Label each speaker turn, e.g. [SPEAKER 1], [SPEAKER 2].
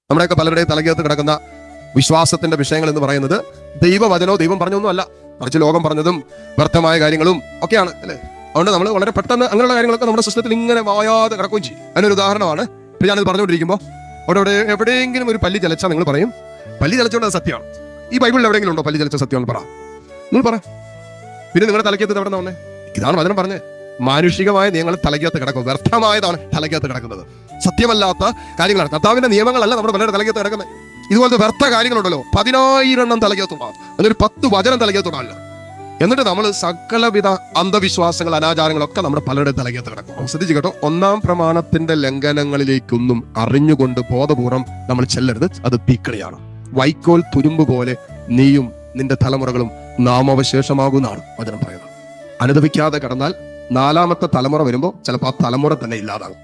[SPEAKER 1] നമ്മുടെയൊക്കെ പലരുടെയും തലകത്ത് കിടക്കുന്ന വിശ്വാസത്തിന്റെ വിഷയങ്ങൾ എന്ന് പറയുന്നത് ദൈവവചനോ ദൈവം പറഞ്ഞൊന്നും അല്ല, മറിച്ച് ലോകം പറഞ്ഞതും വ്യർത്ഥമായ കാര്യങ്ങളും ഒക്കെയാണ് അല്ലേ. അതുകൊണ്ട് നമ്മൾ വളരെ പെട്ടെന്ന് അങ്ങനെയുള്ള കാര്യങ്ങളൊക്കെ നമ്മുടെ സിസ്റ്റത്തിൽ ഇങ്ങനെ വായാതെ കിടക്കുകയും ചെയ്യും. അതിനൊരു ഉദാഹരണമാണ്, ഇപ്പം ഞാനിത് പറഞ്ഞുകൊണ്ടിരിക്കുമ്പോൾ അവിടെ എവിടെയെങ്കിലും ഒരു പല്ലി ചലച്ചാൽ നിങ്ങൾ പറയും പല്ലി ചലച്ചുകൊണ്ട് അത് സത്യമാണ്. ഈ ബൈബിളിൽ എവിടെയെങ്കിലും ഉണ്ടോ പല്ലി ചലച്ച സത്യമാണ്? പറ, നിങ്ങൾ പറ. പിന്നെ നിങ്ങളുടെ തലക്കകത്ത് എവിടെ നിന്നേ? ഇതാണ് വചനം പറഞ്ഞത്. മാനുഷികമായ നിയമങ്ങൾ തലക്കകത്ത് കിടക്കും, വ്യർത്ഥമായതാണ് തലക്കകത്ത് കിടക്കുന്നത്, സത്യമല്ലാത്ത കാര്യങ്ങളാണ്. കർത്താവിന്റെ നിയമങ്ങളല്ല നമ്മുടെ പലരുടെ തലക്കകത്ത് കിടക്കുന്നത്. ഇതുപോലത്തെ വ്യർത്ഥ കാര്യങ്ങളുണ്ടല്ലോ 10,000 തലക്കകത്തുണ്ടാകും, അതിനൊരു 10 വചനം തലക്കകത്തുണ്ടാവില്ല. എന്നിട്ട് നമ്മൾ സകലവിധ അന്ധവിശ്വാസങ്ങൾ അനാചാരങ്ങളൊക്കെ നമ്മുടെ പലരുടെ തലക്കകത്ത് കിടക്കും. ശ്രദ്ധിച്ചു കേട്ടോ, 1-ാം പ്രമാണത്തിന്റെ ലംഘനങ്ങളിലേക്കൊന്നും അറിഞ്ഞുകൊണ്ട് ബോധപൂർവം നമ്മൾ ചെല്ലരുത്, അത് തീക്കളിയാണ്. വൈക്കോൽ തുരുമ്പ് പോലെ നീയും നിന്റെ തലമുറകളും നാമാവശേഷമാകുന്നതാണ് വചനം പറയുന്നത്. അനുദപിക്കാതെ കടന്നാൽ 4-ാമത്തെ തലമുറ വരുമ്പോൾ ചിലപ്പോൾ ആ തലമുറ തന്നെ ഇല്ലാതാകും.